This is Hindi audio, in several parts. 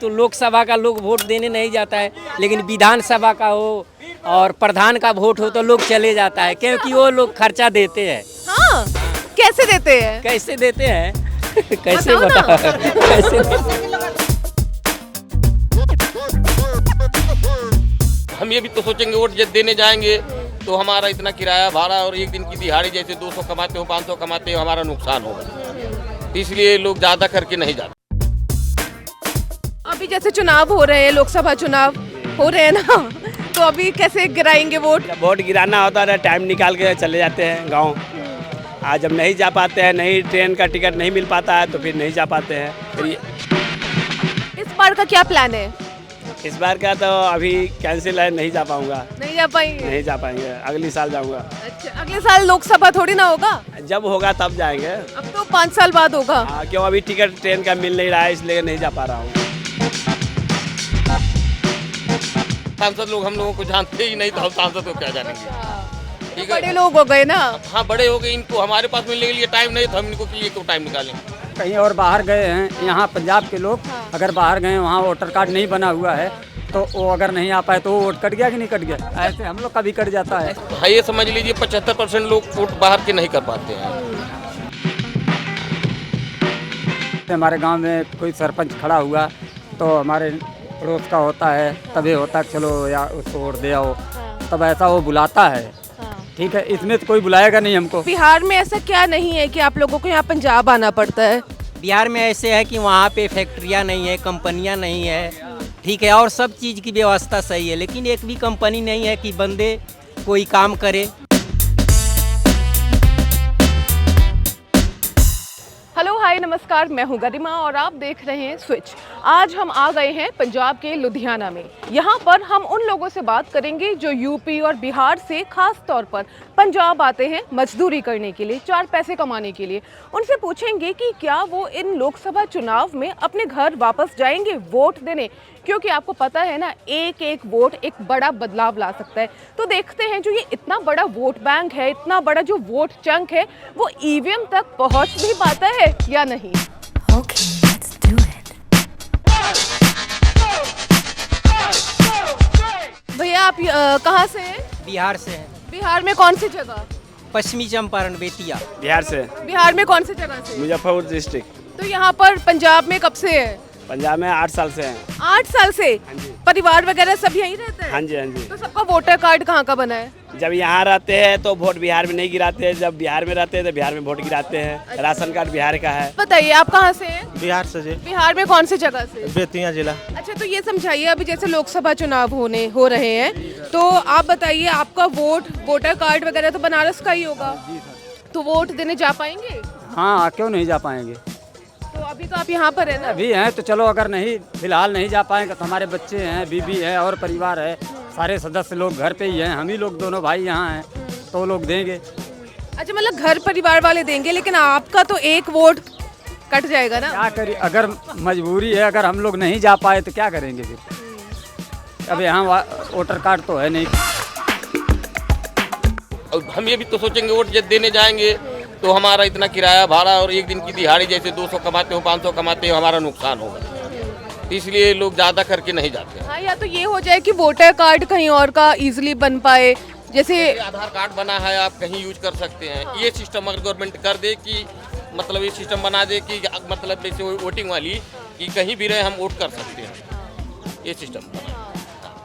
तो लोकसभा का लोग वोट देने नहीं जाता है, लेकिन विधानसभा का हो और प्रधान का वोट हो तो लोग चले जाता है, क्योंकि वो लोग खर्चा देते हैं। हाँ, कैसे देते हैं? कैसे देते हैं कैसे बताओ ना। बता कैसे हम ये भी तो सोचेंगे वोट जब देने जाएंगे तो हमारा इतना किराया भाड़ा और एक दिन की दिहाड़ी जैसे 200 कमाते हो 500 कमाते हो हमारा नुकसान होगा, इसलिए लोग ज़्यादा करके नहीं जाते। अभी जैसे चुनाव हो रहे हैं, लोकसभा चुनाव हो रहे हैं ना, तो अभी कैसे गिराएंगे वोट? जब वोट गिराना होता है टाइम निकाल के चले जाते हैं गांव। आज जब नहीं जा पाते हैं, नहीं ट्रेन का टिकट नहीं मिल पाता है तो फिर नहीं जा पाते हैं। फिर इस बार का क्या प्लान है? इस बार का तो अभी कैंसिल है, नहीं जा पाऊंगा। नहीं जा पाएंगे? नहीं जा पाएंगे, अगली साल जाऊंगा। अच्छा, अगले साल लोकसभा थोड़ी ना होगा? जब होगा तब जाएंगे। अब तो 5 साल बाद होगा। क्यों अभी टिकट ट्रेन का मिल नहीं रहा है, इसलिए नहीं जा पा रहा हूँ। सांसद लोग हम लोगों को जानते ही नहीं तो हम सांसद को क्या जानेंगे। ठीक है, बड़े लोग हो गए ना। हाँ बड़े हो गए, इनको हमारे पास मिलने के लिए टाइम नहीं तो हम इनको के लिए क्यों टाइम निकालें। कहीं और बाहर गए हैं, यहाँ पंजाब के लोग अगर बाहर गए वहाँ वोटर कार्ड नहीं बना हुआ है तो वो अगर नहीं आ पाए तो वो वोट कट गया कि नहीं कट गया। ऐसे हम लोग का भी कट जाता है। हाँ ये समझ लीजिए 75% लोग वोट बाहर के नहीं कर पाते हैं। हमारे गांव में कोई सरपंच खड़ा हुआ तो हमारे पड़ोस का होता है, तभी होता है चलो या उसको वोट दे आओ, तब ऐसा वो बुलाता है। ठीक है, इसमें तो कोई बुलाएगा नहीं हमको। बिहार में ऐसा क्या नहीं है कि आप लोगों को यहाँ पंजाब आना पड़ता है? बिहार में ऐसे है कि वहाँ पे फैक्ट्रियाँ नहीं है, कंपनियाँ नहीं है, ठीक है, और सब चीज़ की व्यवस्था सही है, लेकिन एक भी कंपनी नहीं है कि बंदे कोई काम करे। हेलो हाय नमस्कार, मैं हूं गरिमा और आप देख रहे हैं स्विच। आज हम आ गए हैं पंजाब के लुधियाना में। यहाँ पर हम उन लोगों से बात करेंगे जो यूपी और बिहार से खास तौर पर पंजाब आते हैं मजदूरी करने के लिए, 4 पैसे कमाने के लिए। उनसे पूछेंगे कि क्या वो इन लोकसभा चुनाव में अपने घर वापस जाएंगे वोट देने, क्योंकि आपको पता है ना, एक एक वोट एक बड़ा बदलाव ला सकता है। तो देखते हैं जो ये इतना बड़ा वोट बैंक है, इतना बड़ा जो वोट चंक है, वो ईवीएम तक पहुंच भी पाता है या नहीं। Okay, let's do it. भैया आप कहाँ से हैं? बिहार से है, बिहार में कौन सी जगह? पश्चिमी चंपारण बेतिया। बिहार से, बिहार में कौन सी जगह से? मुजफ्फरपुर डिस्ट्रिक्ट। तो यहाँ पर पंजाब में कब से है? पंजाब में 8 साल से हैं। 8 साल से? हाँ जी। परिवार वगैरह सब यहीं रहते हैं? हाँ जी, हाँ जी। तो सबका वोटर कार्ड कहाँ का बना है? जब यहाँ रहते हैं तो वोट बिहार में नहीं गिराते हैं, जब बिहार में रहते हैं तो बिहार में वोट गिराते हैं। राशन कार्ड बिहार का है। बताइए आप कहाँ से हैं? बिहार से जी, बिहार में कौन सी जगह से? बेतिया जिला। अच्छा, तो ये समझाइए, अभी जैसे लोकसभा चुनाव हो रहे हैं, तो आप बताइए आपका वोटर कार्ड वगैरह तो बनारस का ही होगा, तो वोट देने जा पाएंगे? हाँ, क्यों नहीं जा पाएंगे। तो अभी तो आप यहाँ पर है ना? अभी हैं तो चलो, अगर नहीं फिलहाल नहीं जा पाएंगे तो हमारे बच्चे हैं, बीबी है और परिवार है, सारे सदस्य लोग घर पे ही हैं, हम ही लोग दोनों भाई यहाँ हैं, तो वो लोग देंगे। अच्छा, मतलब घर परिवार वाले देंगे, लेकिन आपका तो एक वोट कट जाएगा ना? क्या करिए, अगर मजबूरी है, अगर हम लोग नहीं जा पाए तो क्या करेंगे फिर। अब यहाँ वोटर कार्ड तो है नहीं। और हम ये भी तो सोचेंगे वोट जब देने जाएंगे तो हमारा इतना किराया भाड़ा और एक दिन की दिहाड़ी जैसे 200 कमाते हो 500 कमाते हो हमारा नुकसान होगा, इसलिए लोग ज़्यादा करके नहीं जाते। हाँ, या तो ये हो जाए कि वोटर कार्ड कहीं और का इजीली बन पाए, जैसे आधार कार्ड बना है आप कहीं यूज कर सकते हैं। ये सिस्टम अगर गवर्नमेंट कर दे कि मतलब ये सिस्टम बना दे कि मतलब जैसे वोटिंग वाली कि कहीं भी रहे हम वोट कर सकते हैं, ये सिस्टम बना।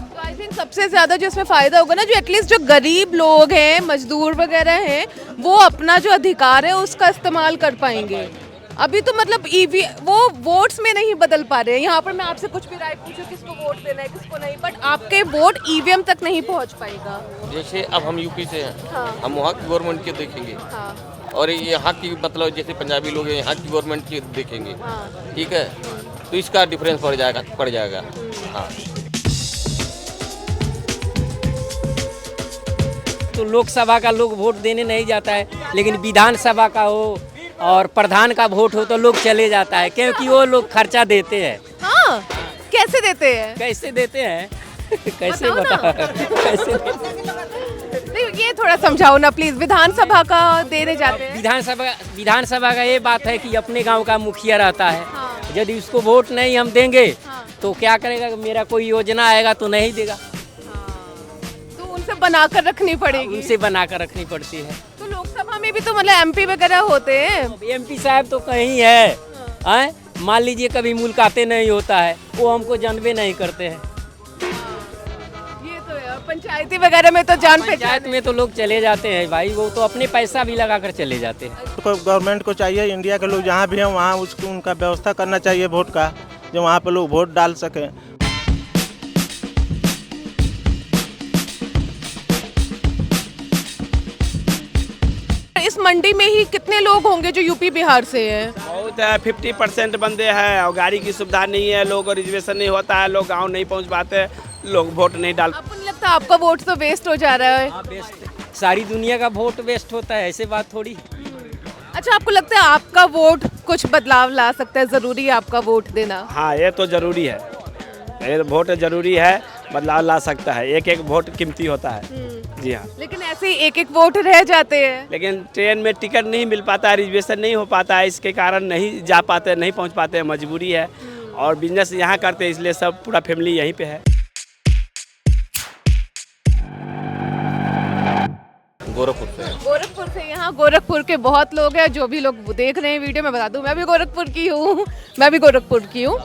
तो आई थिंक सबसे ज़्यादा जो इसमें फ़ायदा होगा ना, जो एटलीस्ट जो गरीब लोग हैं, मजदूर वगैरह हैं, वो अपना जो अधिकार है उसका इस्तेमाल कर पाएंगे। अभी तो मतलब वो वोट्स में नहीं बदल पा रहे हैं। यहाँ पर मैं आपसे कुछ भी राय पूछूं किसको वोट देना है किसको नहीं, बट आपके वोट ईवीएम तक नहीं पहुँच पाएगा। जैसे अब हम यूपी से हैं, हाँ। हम वहाँ की गवर्नमेंट के देखेंगे हाँ, और यहाँ की मतलब जैसे पंजाबी लोग हैं यहाँ की गवर्नमेंट की देखेंगे, हाँ। ठीक है, तो इसका डिफरेंस पड़ जाएगा। हाँ, तो लोकसभा का लोग वोट देने नहीं जाता है, लेकिन विधानसभा का हो और प्रधान का वोट हो तो लोग चले जाता है, क्योंकि वो लोग खर्चा देते हैं। हाँ, कैसे देते हैं? कैसे देते हैं कैसे बताओ ना। बता कैसे देते? नहीं, ये थोड़ा समझाओ ना प्लीज। विधानसभा का देने जाते हैं? विधानसभा का ये बात है कि अपने गांव का मुखिया रहता है, हाँ। यदि उसको वोट नहीं हम देंगे हाँ। तो क्या करेगा, मेरा कोई योजना आएगा तो नहीं देगा, तो उनसे बनाकर रखनी पड़ेगी। उनसे बना कर रखनी पड़ती है। तो लोकसभा में भी तो मतलब एमपी वगैरह होते हैं। एमपी साहब तो कहीं है, मान लीजिए कभी मुलाकातें नहीं होता है, वो हमको जानबे नहीं करते हैं। ये तो है, पंचायती वगैरह में तो जान पंचायत पहचान में तो लोग चले जाते हैं भाई, वो तो अपने पैसा भी लगा कर चले जाते हैं। गवर्नमेंट को चाहिए, इंडिया के लोग जहाँ भी हैं वहाँ उसको उनका व्यवस्था करना चाहिए वोट का, जो वहाँ पे लोग वोट डाल सकें। इस मंडी में ही कितने लोग होंगे जो यूपी बिहार से हैं? बहुत है, 50% बंदे हैं और गाड़ी की सुविधा नहीं है, लोगों को रिजर्वेशन नहीं होता है, लोग गांव नहीं पहुंच पाते, लोग वोट नहीं डाल। आपको नहीं लगता आपका वोट तो वेस्ट हो जा रहा है? हाँ, वेस्ट, सारी दुनिया का वोट वेस्ट होता है, ऐसे बात थोड़ी। अच्छा, आपको लगता है आपका वोट कुछ बदलाव ला सकता है? जरूरी है आपका वोट देना? हाँ, ये तो जरूरी है, ये वोट जरूरी है, बदलाव ला सकता है, एक एक वोट कीमती होता है। जी हाँ, लेकिन ऐसे ही एक एक वोट रह जाते हैं। लेकिन ट्रेन में टिकट नहीं मिल पाता है, रिजर्वेशन नहीं हो पाता है, इसके कारण नहीं जा पाते, नहीं पहुंच पाते हैं, मजबूरी है। और बिजनेस यहाँ करते हैं, इसलिए सब पूरा फैमिली यहीं पे है। गोरखपुर से। गोरखपुर से। यहाँ गोरखपुर के बहुत लोग हैं, जो भी लोग देख रहे हैं वीडियो में बता दूं, मैं भी गोरखपुर की हूँ, मैं भी गोरखपुर की हूँ,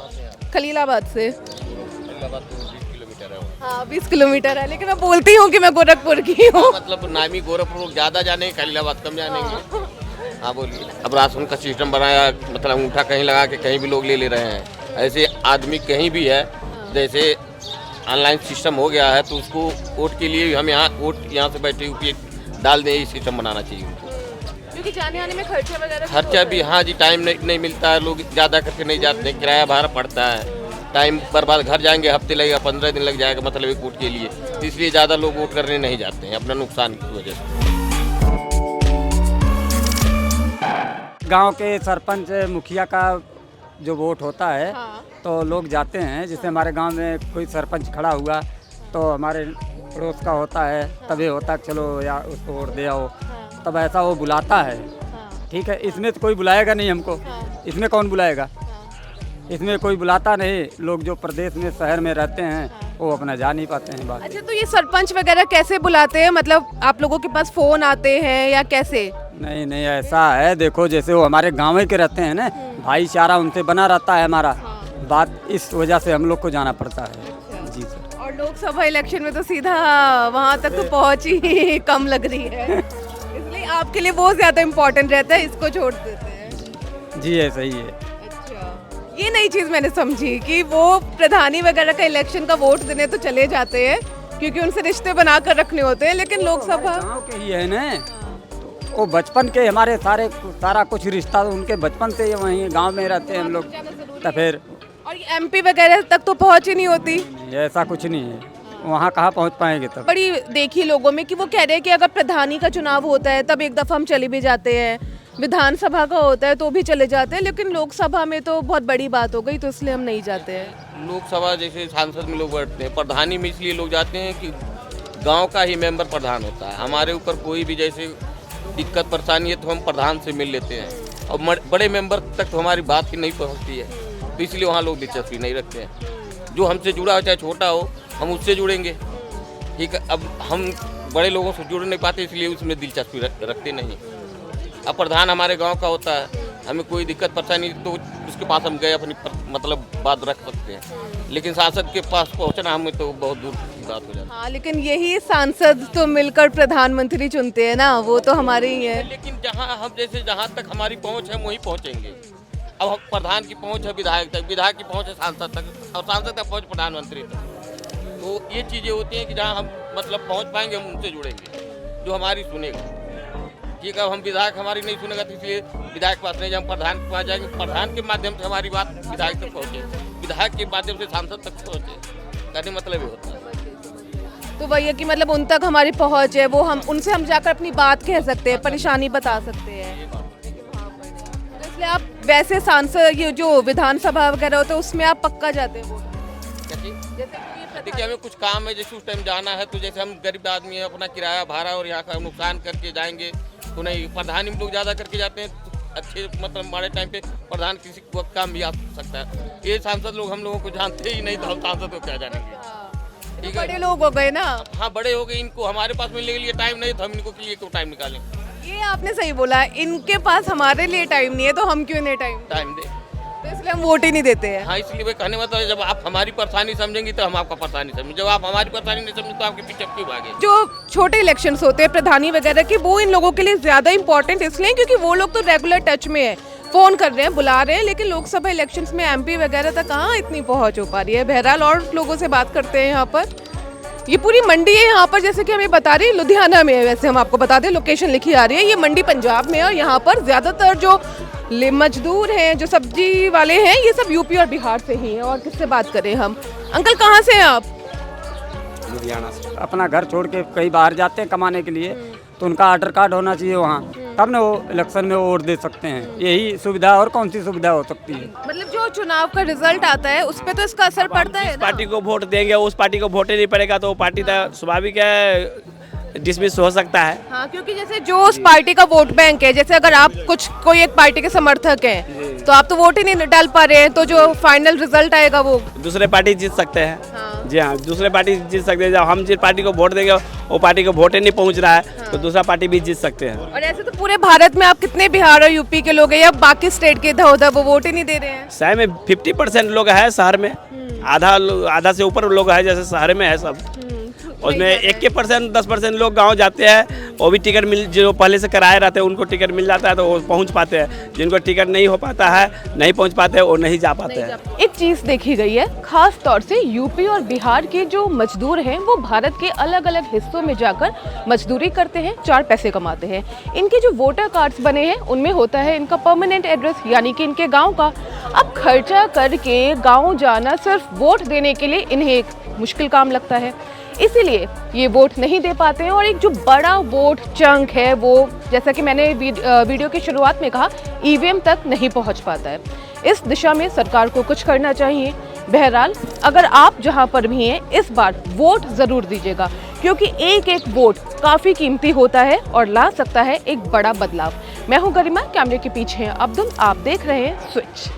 खलीलाबाद से। हाँ, 20 किलोमीटर है, लेकिन मैं बोलती हूँ कि मैं गोरखपुर की हूँ। मतलब नामी गोरखपुर लोग ज़्यादा जाने, खलीलाबाद कम जानेंगे। हाँ बोलिए। अब राशन का सिस्टम बनाया, मतलब अंगूठा कहीं लगा के कहीं भी लोग ले रहे हैं। ऐसे आदमी कहीं भी है, जैसे ऑनलाइन सिस्टम हो गया है, तो उसको वोट के लिए हम यहाँ से बैठे यूपी डाल दें, ये सिस्टम बनाना चाहिए उनको। क्योंकि जाने आने में खर्चा वगैरह खर्चा भी, हाँ जी, टाइम नहीं मिलता है, लोग ज़्यादा करके नहीं जाते हैं, किराया भाड़ा पड़ता है, टाइम बर्बाद, घर जाएंगे हफ्ते लगेगा, 15 दिन लग जाएगा, मतलब एक वोट के लिए, इसलिए ज़्यादा लोग वोट करने नहीं जाते हैं, अपना नुकसान की वजह से। गांव के सरपंच मुखिया का जो वोट होता है, हाँ। तो लोग जाते हैं। जैसे हमारे गांव में कोई सरपंच खड़ा हुआ तो हमारे पड़ोस का होता है, तभी होता है चलो या उसको वोट दे आओ, तब ऐसा वो बुलाता है। ठीक है, इसमें तो कोई बुलाएगा नहीं हमको, इसमें कौन बुलाएगा, इसमें कोई बुलाता नहीं। लोग जो प्रदेश में शहर में रहते हैं वो अपना जा नहीं पाते हैं। बात अच्छा, तो ये सरपंच वगैरह कैसे बुलाते हैं? मतलब आप लोगों के पास फोन आते हैं या कैसे? नहीं नहीं, ऐसा है, देखो जैसे वो हमारे गाँव के रहते हैं ना, भाईचारा उनसे बना रहता है हमारा, बात इस वजह से हम लोग को जाना पड़ता है। जी सर। और लोकसभा इलेक्शन में तो सीधा वहाँ तक तो पहुँच ही कम लग रही है, इसलिए आपके लिए वो ज़्यादा इम्पोर्टेंट रहता है, इसको छोड़ देते हैं। जी है, सही है। अच्छा, ये नई चीज़ मैंने समझी कि वो प्रधानी वगैरह का इलेक्शन का वोट देने तो चले जाते हैं क्योंकि उनसे रिश्ते बना कर रखने होते हैं, लेकिन लोकसभा गाँव के ही है ना, वो बचपन के हमारे सारा कुछ रिश्ता उनके बचपन से ही वहीं गांव में रहते हैं हम लोग, तो फिर और ये एमपी वगैरह तक तो पहुँच ही नहीं होती। ऐसा कुछ नहीं है, वहाँ कहाँ पहुँच पाएंगे तब। बड़ी देखी लोगों में कि वो कह रहे हैं कि अगर प्रधानी का चुनाव होता है तब एक दफ़ा हम चले भी जाते हैं, विधानसभा का होता है तो भी चले जाते हैं, लेकिन लोकसभा में तो बहुत बड़ी बात हो गई, तो इसलिए हम नहीं जाते हैं। लोकसभा जैसे सांसद में लोग बैठते हैं, प्रधानी में इसलिए लोग जाते हैं कि गांव का ही मेंबर प्रधान होता है। हमारे ऊपर कोई भी जैसे दिक्कत परेशानी है तो हम प्रधान से मिल लेते हैं, और बड़े मेंबर तक तो हमारी बात ही नहीं पहुंचती है, तो इसलिए वहाँ लोग दिलचस्पी नहीं रखते हैं। जो हमसे जुड़ा हो चाहे छोटा हो, हम उससे जुड़ेंगे, ठीक है। अब हम बड़े लोगों से जुड़ नहीं पाते, इसलिए उसमें दिलचस्पी रखते नहीं। अब प्रधान हमारे गांव का होता है, हमें कोई दिक्कत परेशानी तो उसके पास हम गए अपनी मतलब बात रख सकते हैं, लेकिन सांसद के पास पहुंचना हमें तो बहुत दूर की बात हो जाती है। हाँ, लेकिन यही सांसद तो मिलकर प्रधानमंत्री चुनते हैं ना, वो तो हमारे ही है। लेकिन जहाँ तक हमारी पहुंच है वहीं पहुंचेंगे। अब प्रधान की पहुंच है विधायक तक, विधायक की पहुंच है सांसद तक, और सांसद तक पहुंच प्रधानमंत्री तक। तो ये चीज़ें होती हैं कि जहाँ हम मतलब पहुंच पाएंगे हम उनसे जुड़ेंगे, जो हमारी सुनेगा। ठीक है, हम विधायक हमारी नहीं सुनेगा तो इसलिए विधायक के पास नहीं, जब हम प्रधान के पास जाएंगे, प्रधान के माध्यम से हमारी बात विधायक तक पहुँचे, विधायक के माध्यम से सांसद तक पहुँचे, कहने मतलब ये होता है। तो वही है कि मतलब उन तक हमारी पहुंच है, वो हम उनसे हम जाकर अपनी बात कह सकते हैं, परेशानी बता सकते हैं। तो इसलिए आप वैसे सांसद ये जो विधानसभा वगैरह होता है उसमें आप पक्का जाते हैं वोट? देखिए, हमें कुछ काम है, जैसे उस टाइम जाना है, तो जैसे हम गरीब आदमी हैं, अपना किराया भाड़ा और यहाँ का नुकसान करके जाएंगे तो नहीं। प्रधानी में लोग ज़्यादा करके जाते हैं, अच्छे मतलब हमारे टाइम पे प्रधान किसी को काम भी आ सकता है। ये सांसद लोग हम लोगों को जानते ही नहीं, तो हम सांसद को क्या जानेंगे। ठीक है, बड़े लोग हो गए ना। हाँ बड़े हो गए, इनको हमारे पास मिलने के लिए टाइम नहीं, तो हम इनको के लिए क्यों टाइम निकालें। ये आपने सही बोला, इनके पास हमारे लिए टाइम नहीं है तो हम क्यों इन्हें टाइम दे तो इसलिए हम वोट ही नहीं देते हैं। हाँ, इसलिए वे कहने मतलब है, जब आप हमारी परेशानी समझेंगी तो हम आपका परेशानी समझेंगे, जब आप हमारी परेशानी नहीं समझे तो आपके पीछे क्यों भागे। जो छोटे इलेक्शंस होते हैं प्रधानी वगैरह के, वो इन लोगों के लिए ज्यादा इंपॉर्टेंट इसलिए क्योंकि वो लोग तो रेगुलर टच में है, फोन कर रहे हैं, बुला रहे हैं, लेकिन लोकसभा इलेक्शंस में एमपी वगैरह तक कहाँ इतनी पहुंच हो पा रही है। बहरहाल और लोगों से बात करते हैं। यहाँ पर ये पूरी मंडी है, यहाँ पर जैसे कि हमें बता रही है लुधियाना में है, वैसे हम आपको बता दें लोकेशन लिखी आ रही है, ये मंडी पंजाब में है और यहाँ पर ज्यादातर जो मजदूर हैं, जो सब्जी वाले हैं, ये सब यूपी और बिहार से ही हैं। और किससे बात करें हम? अंकल कहाँ से हैं आप? लुधियाना से। अपना घर छोड़ के कहीं बाहर जाते हैं कमाने के लिए, तो उनका आधार कार्ड होना चाहिए वहाँ, तब ना वो इलेक्शन में वोट दे सकते हैं। यही सुविधा, और कौन सी सुविधा हो सकती है? मतलब जो चुनाव का रिजल्ट आता है उस पर तो इसका असर पड़ता है जिस ना? पार्टी को वोट देंगे उस पार्टी को वोट ही नहीं पड़ेगा तो वो पार्टी तो स्वाभाविक है डिसमिस हो सकता है। हाँ, क्योंकि जैसे जो उस पार्टी का वोट बैंक है, जैसे अगर आप कोई एक पार्टी के समर्थक हैं तो आप तो वोट ही नहीं डाल पा रहे हैं, तो जो फाइनल रिजल्ट आएगा वो दूसरे पार्टी जीत सकते हैं। हाँ। जी हाँ, दूसरे पार्टी जीत सकते हैं। जब हम जिस पार्टी को वोट देंगे वो पार्टी को वोट ही नहीं पहुंच रहा है तो दूसरा पार्टी भी जीत सकते हैं। और ऐसे तो पूरे भारत में आप कितने बिहार और यूपी के लोग हैं या बाकी स्टेट के इधर उधर, वो वोट ही नहीं दे रहे हैं। शहर में 50% लोग है, शहर में आधा से ऊपर लोग है, जैसे शहर में है सब। उसमें 1% 10% लोग गांव जाते हैं, वो भी टिकट मिल, जो पहले से कराए रहते हैं उनको टिकट मिल जाता है तो वो पहुंच पाते हैं। जिनको टिकट नहीं हो पाता है, नहीं पहुंच पाते हैं, वो नहीं जा पाते हैं। एक चीज़ देखी गई है, खास तौर से यूपी और बिहार के जो मजदूर हैं वो भारत के अलग अलग हिस्सों में जाकर मजदूरी करते हैं, 4 पैसे कमाते हैं। इनके जो वोटर कार्ड्स बने हैं उनमें होता है इनका परमानेंट एड्रेस, यानी कि इनके गाँव का। अब खर्चा करके गाँव जाना सिर्फ वोट देने के लिए इन्हें एक मुश्किल काम लगता है, इसीलिए ये वोट नहीं दे पाते हैं। और एक जो बड़ा वोट चंक है वो, जैसा कि मैंने वीडियो की शुरुआत में कहा, ईवीएम तक नहीं पहुंच पाता है। इस दिशा में सरकार को कुछ करना चाहिए। बहरहाल अगर आप जहां पर भी हैं, इस बार वोट ज़रूर दीजिएगा, क्योंकि एक एक वोट काफ़ी कीमती होता है और ला सकता है एक बड़ा बदलाव। मैं हूं गरिमा, कैमरे के पीछे हैं अब्दुल, आप देख रहे हैं स्विच।